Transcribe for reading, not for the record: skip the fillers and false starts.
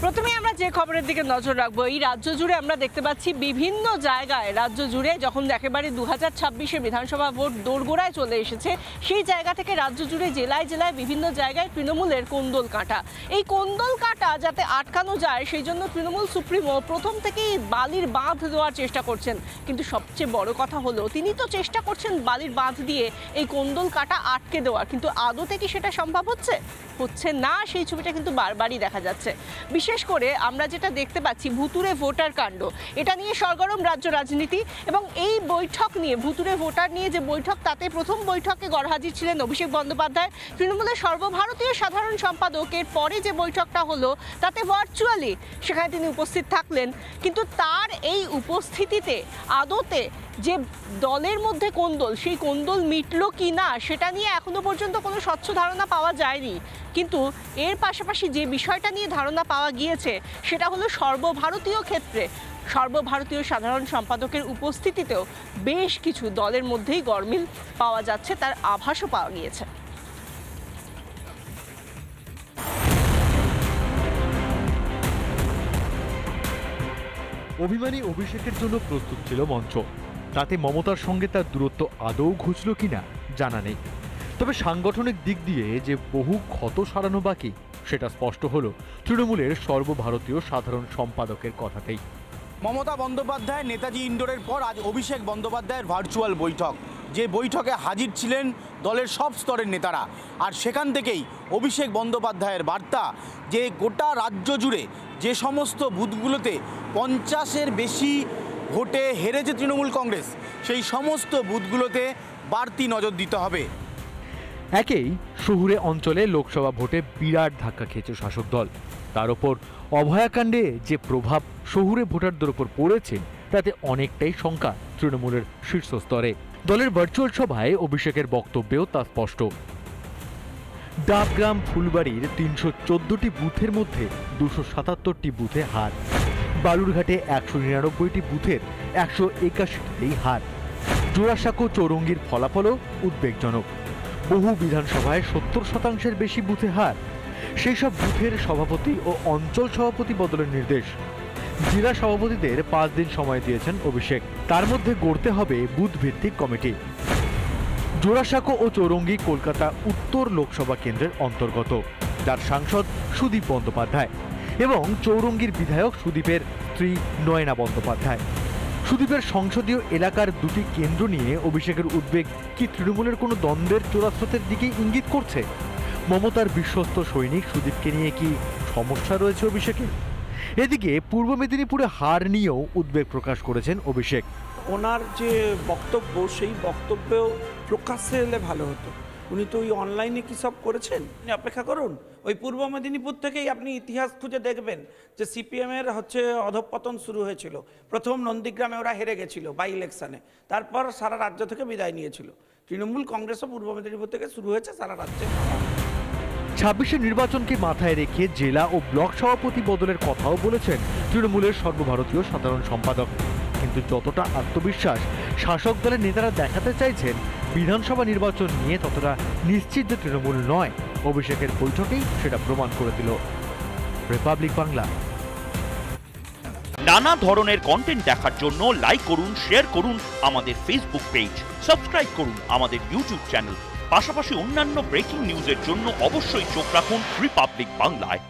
প্রথমে আমরা যে খবরের দিকে নজর রাখবো, এই রাজ্য জুড়ে আমরা দেখতে পাচ্ছি বিভিন্ন জায়গায় রাজ্য জুড়ে যখন একেবারে 2026 বিধানসভা ভোট দোরগোড়ায় চলে এসেছে, সেই জায়গা থেকে রাজ্য জুড়ে জেলায় জেলায় বিভিন্ন জায়গায় তৃণমূলের কোন্দল কাঁটা। এই কোন্দল কাঁটা যাতে আটকানো যায় সেই জন্য তৃণমূল সুপ্রিমো প্রথম থেকেই বালির বাঁধ দেওয়ার চেষ্টা করছেন। কিন্তু সবচেয়ে বড় কথা হলো, তিনি তো চেষ্টা করছেন বালির বাঁধ দিয়ে এই কোন্দল কাঁটা আটকে দেওয়ার, কিন্তু আদতে কি সেটা সম্ভব হচ্ছে না? সেই ছবিটা কিন্তু বারবারই দেখা যাচ্ছে। বিশেষ করে আমরা যেটা দেখতে পাচ্ছি ভুতুরে ভোটার কাণ্ড, এটা নিয়ে সরগরম রাজ্য রাজনীতি। এবং এই বৈঠক নিয়ে, ভুতুরে ভোটার নিয়ে যে বৈঠক, তাতে প্রথম বৈঠকে গড়হাজির ছিলেন অভিষেক বন্দ্যোপাধ্যায়, তৃণমূলের সর্বভারতীয় সাধারণ সম্পাদকের পরে যে বৈঠকটা হলো তাতে ভার্চুয়ালি সেখানে তিনি উপস্থিত থাকলেন। কিন্তু তার এই উপস্থিতিতে আদতে যে দলের মধ্যে কোন্দল, সেই কোন্দল মিটল কি না সেটা নিয়ে এখনো পর্যন্ত কোনো স্বচ্ছ ধারণা পাওয়া যায়নি। কিন্তু এর পাশাপাশি যে বিষয়টা নিয়ে ধারণা পাওয়া গিয়েছে সেটা হলো সর্বভারতীয় ক্ষেত্রে সর্বভারতীয় সাধারণ সম্পাদকের উপস্থিতিতেও বেশ কিছু দলের মধ্যেই গরমিল পাওয়া যাচ্ছে, তার আভাসও পাওয়া গিয়েছে। অভিমানী অভিষেকের জন্য প্রস্তুত ছিল মঞ্চ, তাতে মমতার সঙ্গে তার দূরত্ব আদৌ ঘুচল কিনা জানা নেই। তবে সাংগঠনিক দিক দিয়ে যে বহু ক্ষত সারানো বাকি সেটা স্পষ্ট হলো তৃণমূলের সর্বভারতীয় সাধারণ সম্পাদকের কথাতেই। মমতা বন্দ্যোপাধ্যায় নেতাজি ইন্ডোরের পর আজ অভিষেক বন্দ্যোপাধ্যায়ের ভার্চুয়াল বৈঠক, যে বৈঠকে হাজির ছিলেন দলের সব স্তরের নেতারা। আর সেখান থেকেই অভিষেক বন্দ্যোপাধ্যায়ের বার্তা যে গোটা রাজ্য জুড়ে যে সমস্ত বুথগুলোতে 50-এর বেশি ভোটে হেরেছে তৃণমূল কংগ্রেস, সেই সমস্ত বুথগুলোতে বাড়তি নজর দিতে হবে। একেই শহুরে অঞ্চলে লোকসভা ভোটে বিরাট ধাক্কা খেয়েছে শাসক দল, তার ওপর অভয়াকাণ্ডে যে প্রভাব শহুরে ভোটারদের ওপর পড়েছে তাতে অনেকটাই শঙ্কা তৃণমূলের শীর্ষস্তরে। দলের ভার্চুয়াল সভায় অভিষেকের বক্তব্যেও তা স্পষ্ট। ডাবগ্রাম ফুলবাড়ির 314টি বুথের মধ্যে 277টি বুথে হার, বালুরঘাটে 199টি বুথের 181টিতেই হার। জোড়াসাঁকো চৌরঙ্গীর ফলাফলও উদ্বেগজনক, বহু বিধানসভায় 70%-এর বেশি বুথে হার। সেই সব বুথের সভাপতি ও অঞ্চল সভাপতি বদলের নির্দেশ। জেলা সভাপতিদের 5 দিন সময় দিয়েছেন অভিষেক, তার মধ্যে গড়তে হবে বুথ ভিত্তিক কমিটি। জোড়াসাঁকো ও চৌরঙ্গী কলকাতা উত্তর লোকসভা কেন্দ্রের অন্তর্গত, যার সাংসদ সুদীপ বন্দ্যোপাধ্যায় এবং চৌরঙ্গীর বিধায়ক সুদীপের স্ত্রী নয়না বন্দ্যোপাধ্যায়। সুদীপের সংসদীয় এলাকার দুটি কেন্দ্র নিয়ে অভিষেকের উদ্বেগ কি তৃণমূলের কোনো দ্বন্দ্বের চোরাস্রোতের দিকে ইঙ্গিত করছে? মমতার বিশ্বস্ত সৈনিক সুদীপকে নিয়ে কি সমস্যা রয়েছে অভিষেকের? এদিকে পূর্ব মেদিনীপুরে হার নিয়েও উদ্বেগ প্রকাশ করেছেন অভিষেক। ওনার যে বক্তব্য, সেই বক্তব্যেও প্রকাশ্যে এলে ভালো হতো। উনি তো ওই অনলাইনে কী সব করেছেন, অপেক্ষা করুন। ওই পূর্ব মেদিনীপুর থেকেই আপনি ইতিহাস খুঁজে দেখবেন যে সিপিএমের অধঃপতন শুরু হয়েছিল। প্রথম নন্দীগ্রামে ওরা হেরে গেছিল বাই ইলেকশানে, তারপর সারা রাজ্য থেকে বিদায় নিয়েছিল। তৃণমূল কংগ্রেসও পূর্ব মেদিনীপুর থেকে শুরু হয়েছে সারা রাজ্যে। 26-এর নির্বাচনকে মাথায় রেখে জেলা ও ব্লক সভাপতি বদলের কথাও বলেছেন তৃণমূলের সর্বভারতীয় সাধারণ সম্পাদক। কিন্তু যতটা আত্মবিশ্বাস শাসক দলের নেতারা দেখাতে চাইছেন বিধানসভা নির্বাচন নিয়ে, ততটা নিশ্চিত যে তৃণমূল নয়, অভিষেকের বৈঠকেই সেটা প্রমাণ করে দিল। রিপাবলিক বাংলা। নানা ধরনের কন্টেন্ট দেখার জন্য লাইক করুন, শেয়ার করুন আমাদের ফেসবুক পেজ, সাবস্ক্রাইব করুন আমাদের ইউটিউব চ্যানেল। পাশাপাশি অন্যান্য ব্রেকিং নিউজের জন্য অবশ্যই চোখ রাখুন রিপাবলিক বাংলায়।